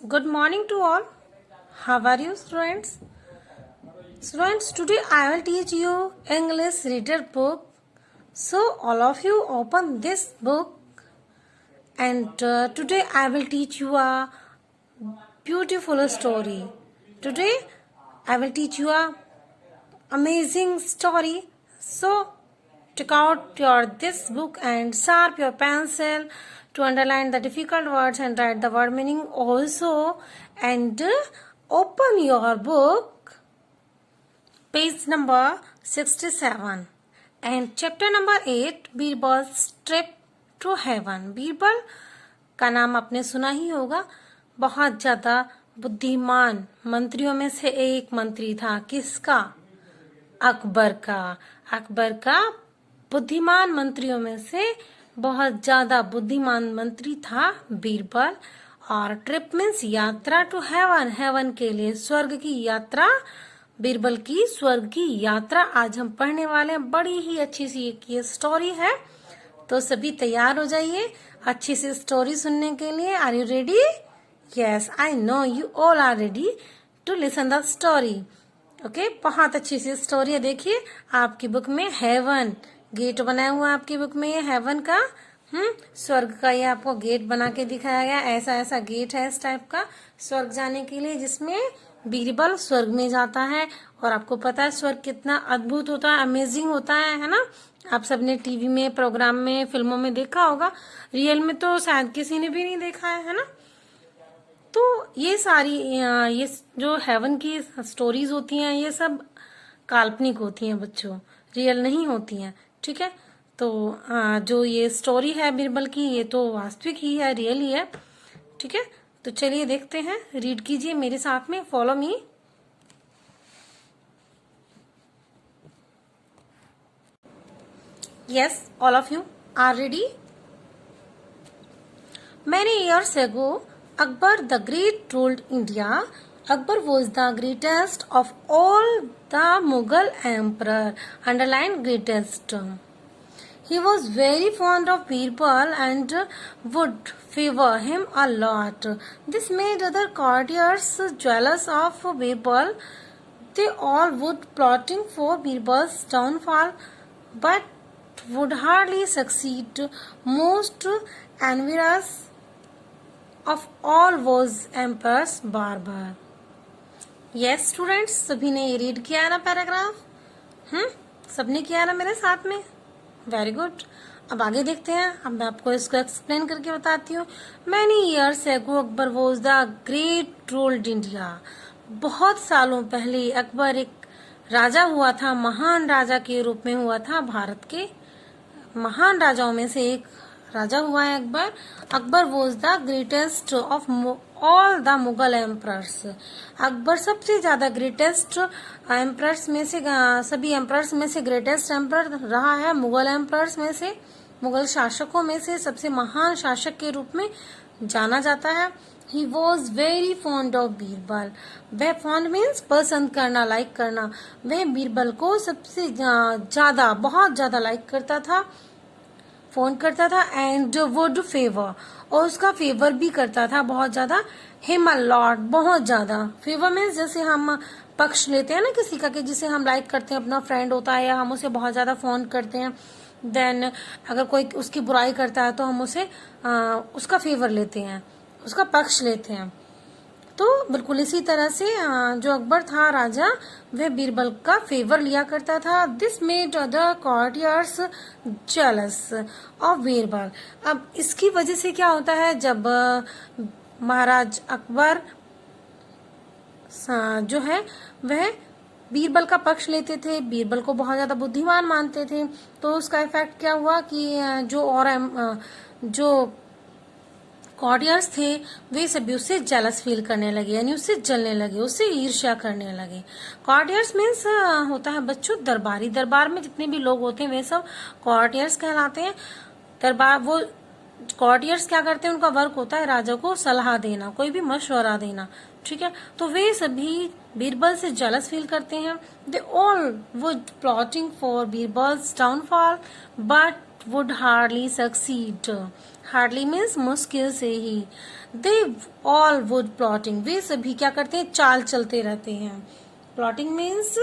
Good morning to all. How are you, students? Students, today I will teach you English reader book. So all of you open this book, and today I will teach you a beautiful story. Today I will teach you a amazing story. So take out this book and sharp your pencil to underline the difficult words and write the word meaning also, and open your book page number 67 and chapter number 8 Birbal's trip to heaven. Birbal का नाम आपने सुना ही होगा। बहुत ज्यादा बुद्धिमान मंत्रियों में से एक मंत्री था। किसका? अकबर का। अकबर का बुद्धिमान मंत्रियों में से बहुत ज्यादा बुद्धिमान मंत्री था बीरबल। और ट्रिप मीन्स यात्रा टू हेवन, हेवन के लिए स्वर्ग की यात्रा। बीरबल की स्वर्ग की यात्रा आज हम पढ़ने वाले हैं। बड़ी ही अच्छी सी एक ये स्टोरी है, तो सभी तैयार हो जाइए अच्छी सी स्टोरी सुनने के लिए। Are you ready? Yes, I know you all are ready to listen the story. Okay, बहुत अच्छी सी स्टोरी है। देखिए आपकी बुक में हेवन गेट बनाया हुआ है। आपकी बुक में ये हेवन का स्वर्ग का ये आपको गेट बना के दिखाया गया। ऐसा ऐसा गेट है इस टाइप का स्वर्ग जाने के लिए, जिसमें बीरबल स्वर्ग में जाता है। और आपको पता है स्वर्ग कितना अद्भुत होता है, अमेजिंग होता है ना। आप सबने टीवी में, प्रोग्राम में, फिल्मों में देखा होगा। रियल में तो शायद किसी ने भी नहीं देखा है ना। तो ये सारी ये जो हेवन की स्टोरीज होती हैं ये सब काल्पनिक होती हैं बच्चों, रियल नहीं होती हैं। ठीक है, तो जो ये स्टोरी है बीरबल की ये तो वास्तविक ही है, रियल ही है। ठीक है, तो चलिए देखते हैं। रीड कीजिए मेरे साथ में, follow me. Yes, all of you are ready? Many years ago, Akbar the Great ruled India. Akbar was the greatest of all the Mughal emperor. Underline greatest. He was very fond of Birbal and would favor him a lot. This made other courtiers jealous of Birbal. They all would plotting for Birbal's downfall, but would hardly succeed. Most envious of all was Empress Barbar. Yes students, सभी ने ये read किया ना paragraph? सबने किया ना मेरे साथ में? Very good. अब आगे देखते हैं। अब मैं आपको इसको एक्सप्लेन करके बताती हूँ। Many years ago Akbar was the great ruled India. बहुत सालों पहले अकबर एक राजा हुआ था, महान राजा के रूप में हुआ था। भारत के महान राजाओं में से एक राजा हुआ है Akbar. Akbar was the greatest of all the Mughal emperors. Akbar सबसे ज्यादा ग्रेटेस्ट एम्परर्स में से, सभी एम्परर्स में से ग्रेटेस्ट एम्परर रहा है। मुगल एम्परर्स में से, मुगल शासकों में से सबसे महान शासक के रूप में जाना जाता है। He was very fond of Birbal. वह फॉन्ड मीन्स पसंद करना, लाइक करना। वह बीरबल को सबसे ज्यादा, बहुत ज्यादा लाइक करता था, फोन करता था। एंड वुड फेवर, और उसका फेवर भी करता था बहुत ज्यादा। हिम अ लॉट, बहुत ज्यादा। फेवर मीन्स जैसे हम पक्ष लेते हैं ना किसी का, कि जिसे हम लाइक करते हैं, अपना फ्रेंड होता है, या हम उसे बहुत ज्यादा फोन करते हैं। देन अगर कोई उसकी बुराई करता है तो हम उसे उसका फेवर लेते हैं, उसका पक्ष लेते हैं। तो बिल्कुल इसी तरह से जो अकबर था राजा, वह बीरबल का फेवर लिया करता था। This made other courtiers jealous of Birbal. अब इसकी वजह से क्या होता है, जब महाराज अकबर जो है वह बीरबल का पक्ष लेते थे, बीरबल को बहुत ज्यादा बुद्धिमान मानते थे, तो उसका इफेक्ट क्या हुआ कि जो कॉर्टियर्स थे वे सभी उससे जेलस फील करने लगे, यानी उससे जलने लगे, उससे ईर्ष्या करने लगे। कॉर्टियर्स मीन्स होता है बच्चों दरबारी। दरबार में जितने भी लोग होते हैं वे सब कॉर्टियर्स कहलाते हैं। दरबार, वो कॉर्टियर्स क्या करते हैं, उनका वर्क होता है राजा को सलाह देना, कोई भी मशवरा देना। ठीक है, तो वे सभी बीरबल से जेलस फील करते हैं। They all would plotting for Birbal's downfall but would hardly succeed. Hardly means मुश्किल से ही। दे ऑल वुड प्लॉटिंग, वे सभी क्या करते हैं, चाल चलते रहते हैं। प्लॉटिंग मीन्स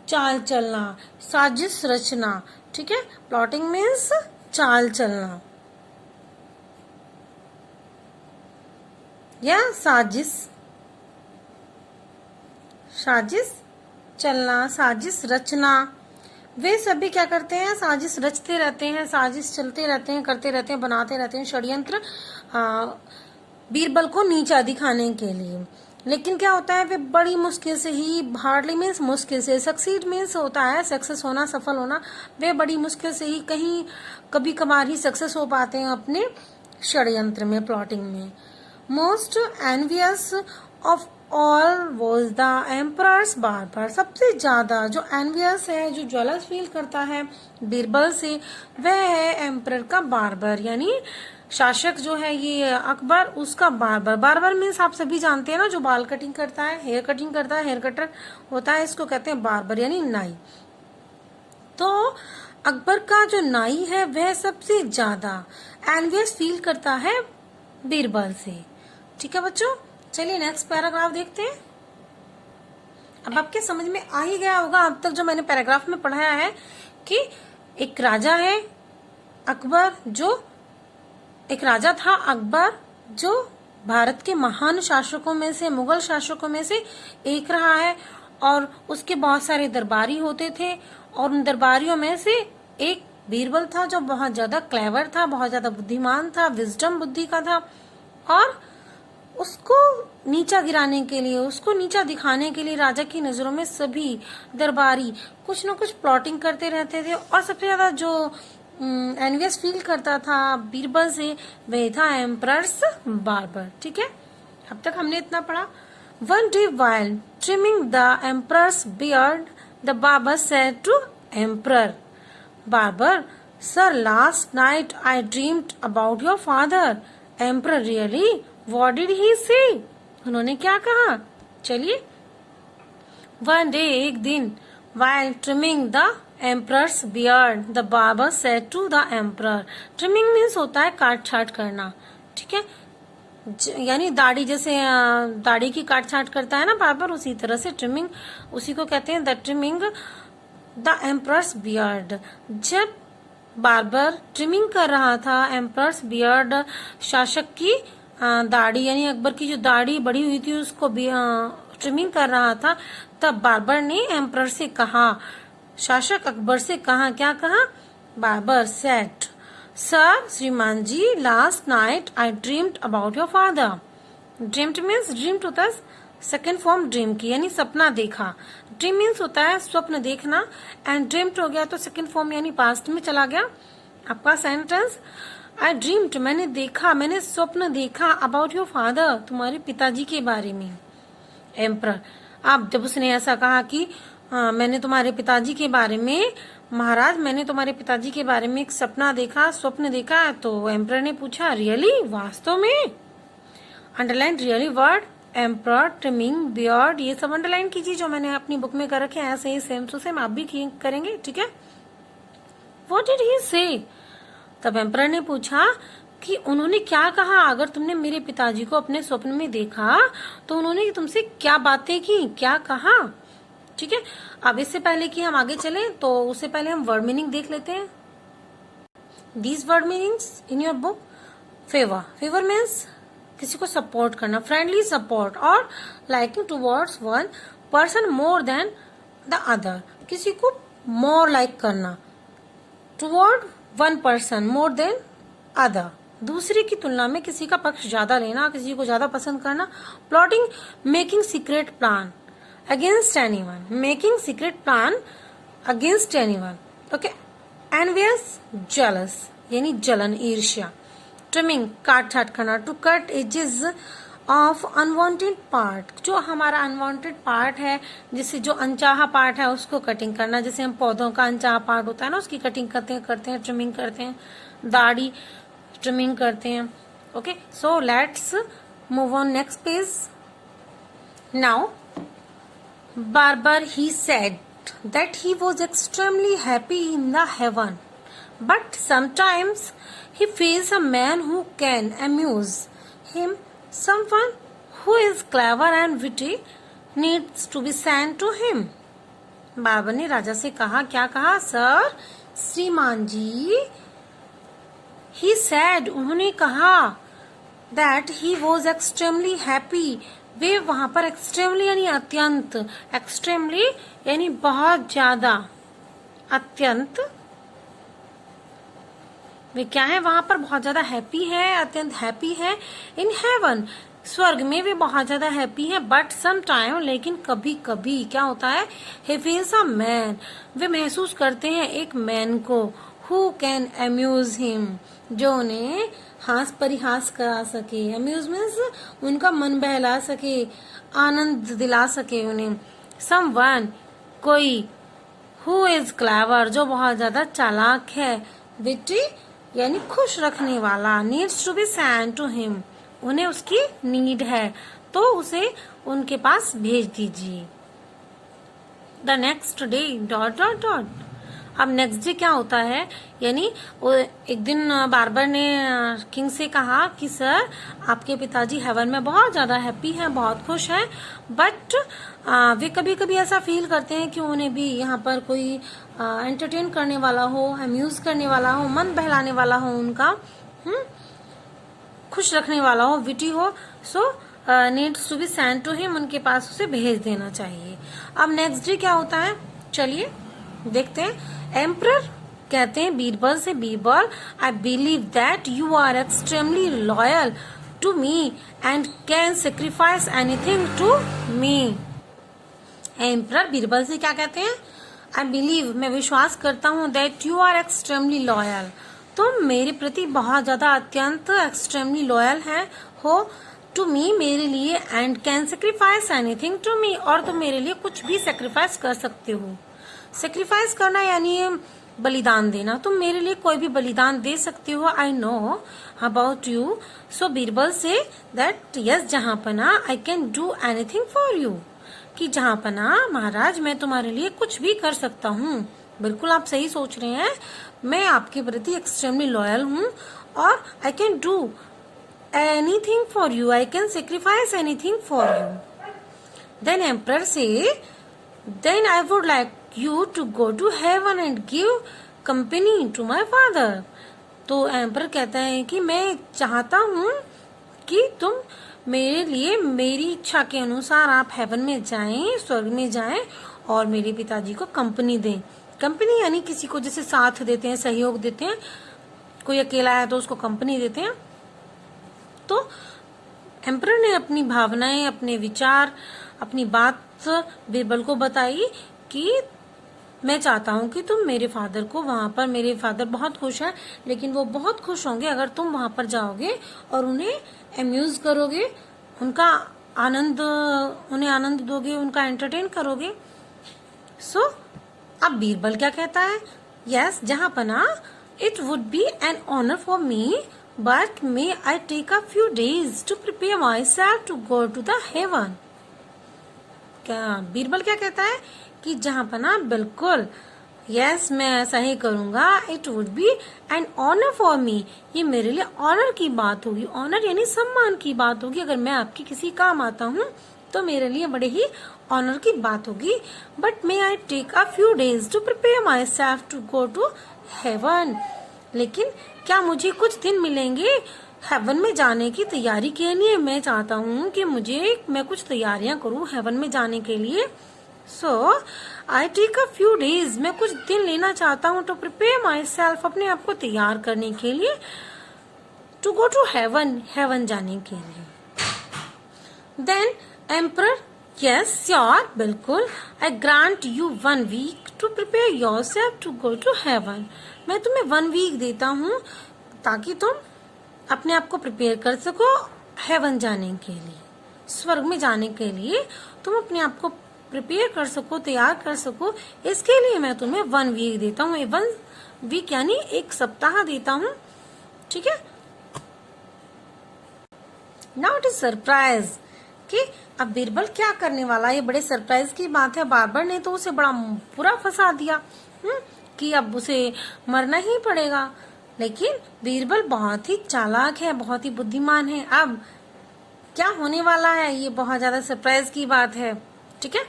चाल चलना, साजिश रचना, ठीक है। प्लॉटिंग मीन्स चाल चलना या साजिश, साजिश चलना, साजिश रचना। वे सभी क्या करते हैं, साजिश रचते रहते हैं, साजिश चलते रहते हैं, करते रहते हैं, बनाते रहते हैं षड्यंत्र बीरबल को नीचा दिखाने के लिए। लेकिन क्या होता है, वे बड़ी मुश्किल से ही, हार्डली मीन्स मुश्किल से, सक्सीड मीन्स होता है सक्सेस होना, सफल होना। वे बड़ी मुश्किल से ही, कहीं कभी कभार ही सक्सेस हो पाते हैं अपने षड्यंत्र में, प्लॉटिंग में। Most envious of all was the emperors barber, सबसे ज्यादा जो एनवियस है, जो ज्वेलस फील करता है बीरबल से, वह है एम्परर का बारबर, यानी शासक जो है ये अकबर, उसका बारबर। बारबर मीन्स आप सभी जानते हैं ना, जो बाल कटिंग करता है, हेयर कटिंग करता है, हेयर कटर होता है, इसको कहते हैं बारबर यानी नाई। तो अकबर का जो नाई है वह सबसे ज्यादा एनवियस फील करता है बीरबल से। ठीक है बच्चों, चलिए नेक्स्ट पैराग्राफ देखते हैं। अब आपके समझ में आ ही गया होगा अब तक जो मैंने पैराग्राफ में पढ़ाया है कि एक राजा है अकबर, जो एक राजा था अकबर, जो भारत के महान शासकों में से, मुगल शासकों में से एक रहा है, और उसके बहुत सारे दरबारी होते थे, और उन दरबारियों में से एक बीरबल था जो बहुत ज्यादा क्लेवर था, बहुत ज्यादा बुद्धिमान था, विजडम बुद्धि का था, और उसको नीचा गिराने के लिए, उसको नीचा दिखाने के लिए राजा की नजरों में सभी दरबारी कुछ न कुछ प्लॉटिंग करते रहते थे। और सबसे ज्यादा जो एनवियस फील करता था बीरबल से, वह था एम्परर्स बारबर। ठीक है, अब तक हमने इतना पढ़ा। One day while trimming the emperor's beard, the barber said to emperor, barber, sir, last night I dreamed about your father. Emperor, really? What did he say? उन्होंने क्या कहा, चलिए। वन डे, एक दिन, while trimming the emperor's beard, the barber said to the emperor. Trimming means होता है काट छाट करना, ठीक है, यानी दाढ़ी, जैसे दाढ़ी की काट छाट करता है ना बार्बर, उसी तरह से ट्रिमिंग, उसी को कहते हैं the trimming the emperors beard. जब बार्बर ट्रिमिंग कर रहा था एम्परर्स बियर्ड, शासक की दाढ़ी, यानी अकबर की जो दाढ़ी बढ़ी हुई थी उसको ट्रिमिंग कर रहा था, तब बार्बर ने एम्परर से कहा, शासक अकबर से कहा, क्या कहा, बार्बर सेड, सर, श्रीमान जी, last night I dreamed about your father. Dreamed means, dreamed होता है सेकेंड फॉर्म ड्रीम की, यानी सपना देखा। ड्रीम मीन्स होता है स्वप्न देखना, एंड ड्रीम्ड हो गया तो सेकेंड फॉर्म यानी पास्ट में चला गया आपका सेंटेंस। आई ड्रीम्ड, मैंने देखा, मैंने स्वप्न देखा, अबाउट योर फादर, तुम्हारे पिताजी के बारे में। एम्परर, अब जब उसने ऐसा कहा कि मैंने तुम्हारे पिताजी के बारे में, महाराज मैंने तुम्हारे पिताजी के बारे में एक सपना देखा, स्वप्न देखा, तो एम्परर ने पूछा, रियली, वास्तव में? Underline really word, emperor, trimming, beard, ये सब अंडरलाइन कीजिए जो मैंने अपनी बुक में कर रखे हैं, ऐसे ही सेम टू सेम आप भी करेंगे, ठीक है। व्हाट डिड ही से? तब एम्परर ने पूछा कि उन्होंने क्या कहा, अगर तुमने मेरे पिताजी को अपने स्वप्न में देखा तो उन्होंने तुमसे क्या बातें की, क्या कहा, ठीक है। अब इससे पहले कि हम आगे चलें तो उससे पहले हम वर्ड मीनिंग देख लेते हैं। These word meanings in your book. Favour, favour means किसी को सपोर्ट करना, फ्रेंडली सपोर्ट और liking towards one person more than the other, किसी को मोर लाइक करना, toward one person more than other, दूसरे की तुलना में किसी का पक्ष ज्यादा लेना, किसी को ज्यादा पसंद करना। Plotting, making secret plan against anyone, making secret plan against anyone, okay. Envious, jealous यानी जलन, ईर्ष्या। Trimming, काट छाट करना, to cut edges of unwanted part, जो हमारा unwanted part है, जिससे जो अनचाहा पार्ट है उसको कटिंग करना, जैसे हम पौधों का अनचाहा पार्ट होता है ना, उसकी कटिंग करते हैं ट्रिमिंग करते हैं, दाढ़ी ट्रिमिंग करते हैं, okay. So let's move on next page. Now Barber, he said that he was extremely happy in the heaven. but sometimes he feels a man who can amuse him. Someone who is clever and witty needs to be sent to him. Babar ने राजा से कहा, क्या कहा? Sir, श्रीमान जी, he said, उन्होंने कहा, that he was extremely happy. वे वहां पर extremely यानी अत्यंत, extremely यानी बहुत ज्यादा, अत्यंत, वे क्या है? वहां पर बहुत ज्यादा हैप्पी है, अत्यंत हैप्पी है. इन हेवन, स्वर्ग में वे बहुत ज्यादा हैप्पी है. बट सम टाइम, लेकिन कभी कभी क्या होता है? ही फील्स अ मैन, वे महसूस करते हैं एक मैन को. हु कैन अम्यूज हिम, जो उन्हें हास परिहास करा सके. अम्यूज मीन्स उनका मन बहला सके, आनंद दिला सके उन्हें. समवन, कोई. हु इज क्लेवर, जो बहुत ज्यादा चालाक है. विटी यानी खुश रखने वाला. Needs to be send to him, उन्हें उसकी नीड है तो उसे उनके पास भेज दीजिए. The next day dot dot dot. अब नेक्स्ट डे क्या होता है? यानी एक दिन बार्बर ने किंग से कहा कि सर, आपके पिताजी हेवन में बहुत ज्यादा हैप्पी हैं, बहुत खुश हैं, बट वे कभी कभी ऐसा फील करते हैं कि उन्हें भी यहाँ पर कोई एंटरटेन करने वाला हो, अम्यूज करने वाला हो, मन बहलाने वाला हो, उनका खुश रखने वाला हो, विटी हो. So needs to be send to him, उनके पास उसे भेज देना चाहिए. अब नेक्स्ट डे क्या होता है? चलिए देखते हैं. एम्परर कहते हैं बीरबल से, Birbal, I believe that you are extremely loyal to me and can sacrifice anything to me. Emperor Birbal से क्या कहते हैं? आई बिलीव, मैं विश्वास करता हूँ, that you are extremely loyal, तुम मेरे प्रति बहुत ज्यादा अत्यंत एक्सट्रीमली लॉयल है हो, टू मी, मेरे लिए, and can sacrifice anything to me, और तुम मेरे लिए कुछ भी सेक्रीफाइस कर सकते हो. सेक्रीफाइस करना यानी बलिदान देना. तुम मेरे लिए कोई भी बलिदान दे सकते हो. I know about you. So Birbal said that yes जहांपना, I can do anything for you, कि जहांपना महाराज, मैं तुम्हारे लिए कुछ भी कर सकता हूँ. बिल्कुल आप सही सोच रहे हैं, मैं आपके प्रति एक्सट्रीमली लॉयल हूँ और I can do anything for you, I can sacrifice anything for you. Then emperor said, then I would like you to go to heaven and give company to my father. तो emperor कहता है कि मैं चाहता हूँ कि तुम मेरे लिए, मेरी इच्छा के अनुसार आप हेवन में जाएं, स्वर्ग में जाएं और मेरे पिताजी को कंपनी दें. कंपनी यानी किसी को जैसे साथ देते हैं, सहयोग देते हैं. कोई अकेला है तो उसको कंपनी देते हैं. तो एम्परर ने अपनी भावनाएं, अपने विचार, अपनी बात बीरबल को बताई कि मैं चाहता हूँ कि तुम मेरे फादर को वहां पर, मेरे फादर बहुत खुश हैं, लेकिन वो बहुत खुश होंगे अगर तुम वहां पर जाओगे और उन्हें अम्यूज करोगे, उनका आनंद, उन्हें आनंद दोगे, उनका एंटरटेन करोगे. सो अब बीरबल क्या कहता है? यस जहांपना, it would be an honour for me, but may I take a few days to prepare myself to go to the heaven. क्या बीरबल क्या कहता है? कि जहांपना, बिल्कुल, यस मैं ऐसा ही करूंगा. It would be an honour for me, ये मेरे लिए ऑनर की बात होगी. ऑनर यानी सम्मान की बात होगी. अगर मैं आपके किसी काम आता हूँ तो मेरे लिए बड़े ही ऑनर की बात होगी. But may I take a few days to prepare myself to go to heaven. लेकिन क्या मुझे कुछ दिन मिलेंगे हेवन में जाने की तैयारी के लिए? मैं चाहता हूँ कि मैं कुछ तैयारियां करूँ हेवन में जाने के लिए. So I take a few days, मैं कुछ दिन लेना चाहता हूँ टू प्रिपेयर माई सेल्फ, अपने आप को तैयार करने के लिए, to go to heaven, heaven जाने के लिए. देन एम्परर, यस श्योर, बिल्कुल, I grant you 1 week to prepare yourself to go to heaven. मैं तुम्हें 1 वीक देता हूँ ताकि तुम अपने आप को प्रिपेयर कर सको हेवन जाने के लिए, स्वर्ग में जाने के लिए. तुम अपने आप को प्रिपेयर कर सको, तैयार कर सको, इसके लिए मैं तुम्हें 1 वीक देता हूँ. 1 वीक यानी 1 सप्ताह देता हूँ. ठीक है. नाउ इट इज सरप्राइज कि अब बीरबल क्या करने वाला है. ये बड़े सरप्राइज की बात है. बार्बर ने तो उसे बड़ा बुरा फंसा दिया. कि अब उसे मरना ही पड़ेगा। लेकिन बीरबल बहुत ही चालाक है, बहुत ही बुद्धिमान है। अब क्या होने वाला है ये बहुत ज्यादा सरप्राइज की बात है, ठीक है।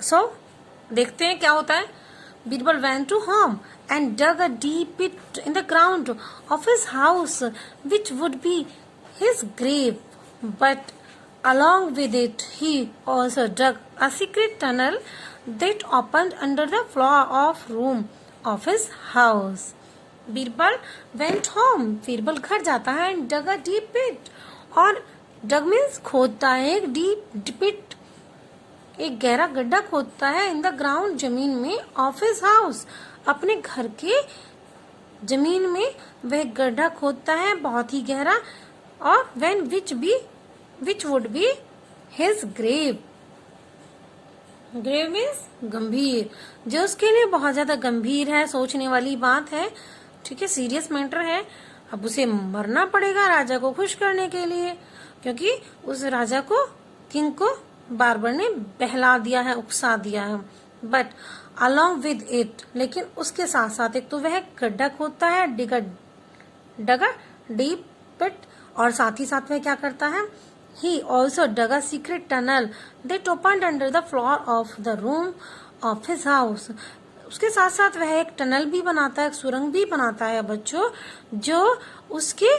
सो देखते हैं क्या होता है। Birbal went to home and dug a deep pit in the ground of his house, which would be his grave. But along with it, he also dug a secret tunnel that opened under the floor of room of his house. Birbal went home. Birbal घर जाता है and dug a deep pit. और dug means खोदता है, एक deep pit, एक गहरा गड्ढा खोदता है इन द ग्राउंड, जमीन में, ऑफ हिज हाउस, अपने घर के जमीन में वह गड्ढा खोदता है बहुत ही गहरा। और when which would be his grave. Grave means गंभीर, जो उसके लिए बहुत ज्यादा गंभीर है, सोचने वाली बात है, ठीक है, सीरियस मैटर है। अब उसे मरना पड़ेगा राजा को खुश करने के लिए, क्योंकि उस राजा को, किंग को बार्बर ने बहला दिया है, उकसा दिया है। बट अलॉन्ग विद इट, लेकिन उसके साथ साथ, एक तो वह गड्ढा खोदता है, डगा डीप पिट, और साथ ही साथ वह क्या करता है, he also dug a secret tunnel that opened under the floor of the room of his house. उसके साथ साथ वह एक टनल भी बनाता है, एक सुरंग भी बनाता है बच्चों, जो उसके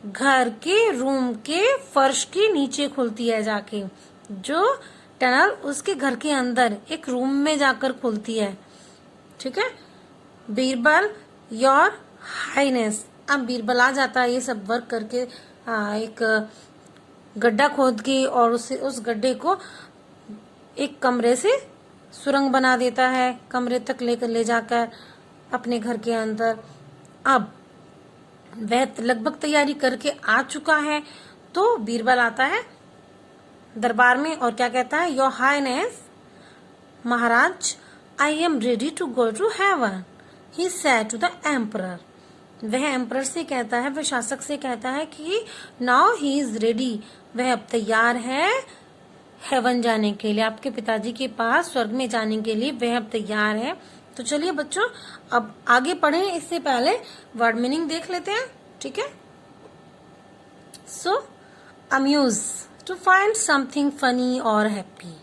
घर के रूम के फर्श के नीचे खुलती है जाके, जो टनल उसके घर के अंदर एक रूम में जाकर खुलती है, ठीक है। Birbal your highness. अब बीरबल आ जाता है ये सब वर्क करके, एक गड्ढा खोद के, और उस गड्ढे को एक कमरे से सुरंग बना देता है, कमरे तक लेकर ले जाकर अपने घर के अंदर। अब वह लगभग तैयारी करके आ चुका है, तो बीरबल आता है दरबार में और क्या कहता है, योर हाइनेस, महाराज, I am ready to go to heaven, he said to the emperor. वह एम्परर से कहता है, वह शासक से कहता है कि नाउ ही इज रेडी, वह अब तैयार है हेवन जाने के लिए, आपके पिताजी के पास स्वर्ग में जाने के लिए वह अब तैयार है। तो चलिए बच्चों अब आगे पढ़ें, इससे पहले वर्ड मीनिंग देख लेते हैं, ठीक है। So amuse, to find something funny और हैप्पी।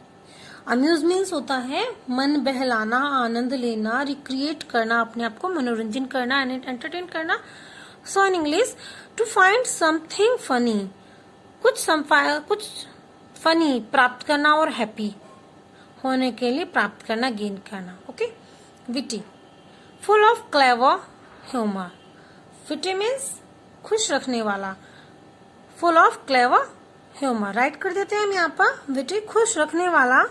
अम्यूज मीन्स होता है मन बहलाना, आनंद लेना, रिक्रिएट करना, अपने आप को मनोरंजन करना, एंटरटेन करना। So in English, to find something funny, कुछ फनी प्राप्त करना, और हैप्पी होने के लिए प्राप्त करना, गेन करना, okay. Witty, full of clever humour. Witty means खुश रखने वाला, full of clever humour, right कर देते हैं हम यहाँ पर, विटी खुश रखने वाला।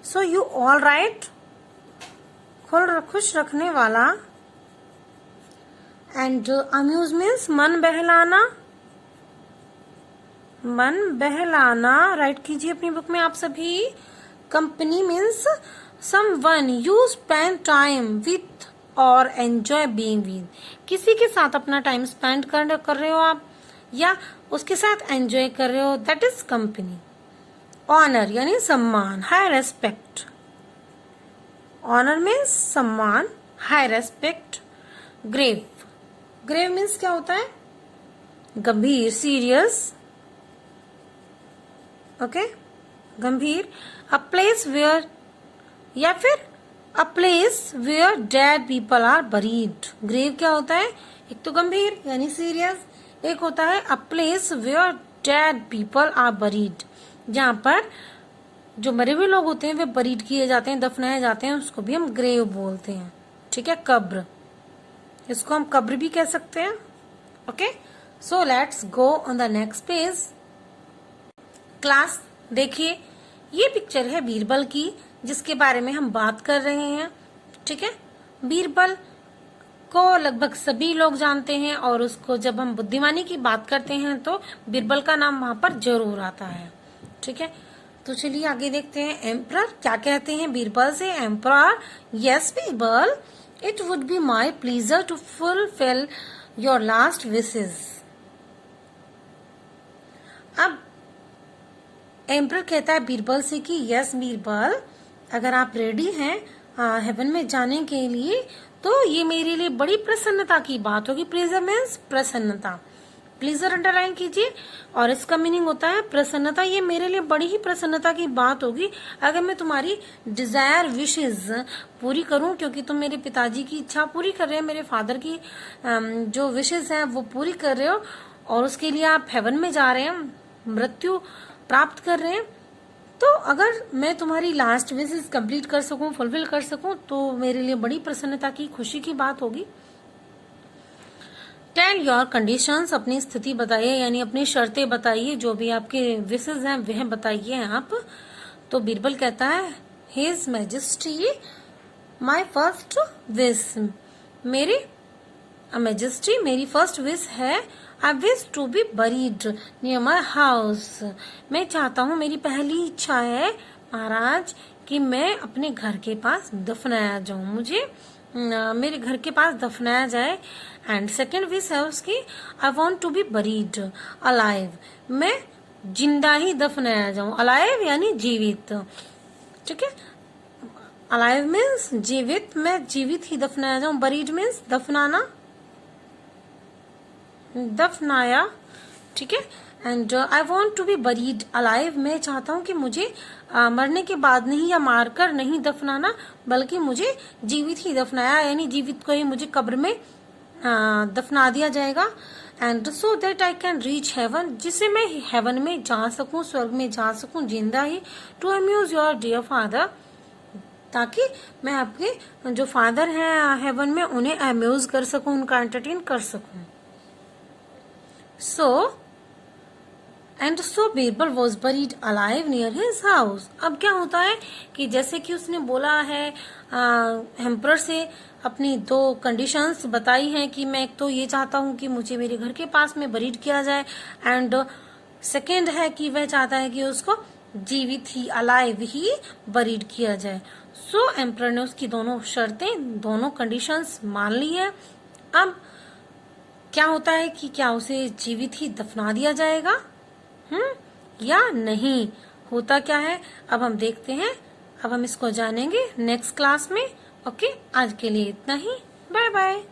सो यू ऑल राइट, खुश रखने वाला। एंड अम्यूज मीन्स मन बहलाना, मन बहलाना, राइट कीजिए अपनी बुक में आप सभी। Company means someone you spend time with और एंजॉय बीइंग विद, किसी के साथ अपना टाइम स्पेंड कर रहे हो आप, या उसके साथ एंजॉय कर रहे हो, दैट इज कंपनी। ऑनर यानी सम्मान, हाई रेस्पेक्ट। ऑनर मीन्स सम्मान, high respect. Grave, grave means क्या होता है, गंभीर, सीरियस, ओके, गंभीर। अ प्लेस वेयर, या फिर a place where dead people are buried. Grave क्या होता है, एक तो गंभीर यानी सीरियस, एक होता है a place where dead people are buried, जहाँ पर जो मरे हुए लोग होते हैं वे बरीड किए जाते हैं, दफनाए जाते हैं, उसको भी हम ग्रेव बोलते हैं, ठीक है। कब्र, इसको हम कब्र भी कह सकते हैं, okay. So let's go on the next page. Class देखिए, ये पिक्चर है बीरबल की, जिसके बारे में हम बात कर रहे हैं, ठीक है। बीरबल को लगभग सभी लोग जानते हैं, और उसको जब हम बुद्धिमानी की बात करते हैं तो बीरबल का नाम वहां पर जरूर आता है, ठीक है। तो चलिए आगे देखते हैं। एम्परर क्या कहते हैं बीरबल से। Emperor, yes Birbal, it would be my pleasure to fulfil your last wishes. अब एम्परर कहता है बीरबल से कि यस बीरबल, अगर आप रेडी हैं हेवन में जाने के लिए, तो ये मेरे लिए बड़ी प्रसन्नता की बात होगी। प्लेजर मीन्स प्रसन्नता, प्लीजर अंडरलाइन कीजिए। और इसका मीनिंग होता है प्रसन्नता। ये मेरे लिए बड़ी ही प्रसन्नता की बात होगी अगर मैं तुम्हारी डिजायर विशेस पूरी करूं, क्योंकि तुम मेरे पिताजी की इच्छा पूरी कर रहे हैं, मेरे फादर की जो विशेस हैं वो पूरी कर रहे हो, और उसके लिए आप हेवन में जा रहे हैं, मृत्यु प्राप्त कर रहे हैं। तो अगर मैं तुम्हारी लास्ट विशेस कंप्लीट कर सकूं, फुलफिल कर सकूं, तो मेरे लिए बड़ी प्रसन्नता की, खुशी की बात होगी। टेल योर कंडीशंस, अपनी स्थिति बताइए, यानी अपनी शर्तें बताइए, जो भी आपके विशेस हैं वह बताइए आप। तो बीरबल कहता है, his majesty my first wish, मेरे मैजेस्टी मेरी फर्स्ट विश है, I wish to be buried near my house, मैं चाहता हूँ, मेरी पहली इच्छा है महाराज कि मैं अपने घर के पास दफनाया जाऊं, मुझे मेरे घर के पास दफनाया जाए। एंड सेकेंड विश है उसकी, I want to be buried alive, मैं जिंदा ही दफनाया जाऊं, अलाइव यानी जीवित, ठीक है, अलाइव मीन्स जीवित, मैं जीवित ही दफनाया जाऊं, बरीड मीन्स दफनाना, दफनाया, ठीक है। And I want to be buried alive, मैं चाहता हूं कि मुझे मरने के बाद नहीं या मारकर नहीं दफनाना, बल्कि मुझे जीवित ही दफनाया, यानी जीवित को ही मुझे कब्र में दफना दिया जाएगा। And so that I can reach heaven, जिससे मैं हेवन में जा सकूं, स्वर्ग में जा सकूं जिंदा ही। To amuse your dear father, ताकि मैं आपके जो फादर हैं हेवन में उन्हें अम्यूज कर सकूं, उनका एंटरटेन कर सकूं। So Birbal was buried alive near his house. अब क्या होता है कि जैसे कि उसने बोला है एम्परर से, अपनी दो कंडीशंस बताई हैं कि मैं एक तो ये चाहता हूं कि मुझे मेरे घर के पास में बरीड किया जाए, एंड सेकेंड है कि वह चाहता है कि उसको जीवित ही, अलाइव ही बरीड किया जाए। सो एम्परर ने उसकी दोनों शर्तें, दोनों कंडीशंस मान ली है। अब क्या होता है कि क्या उसे जीवित ही दफना दिया जाएगा या नहीं, होता क्या है अब हम देखते हैं, अब हम इसको जानेंगे नेक्स्ट क्लास में। ओके, आज के लिए इतना ही, बाय बाय।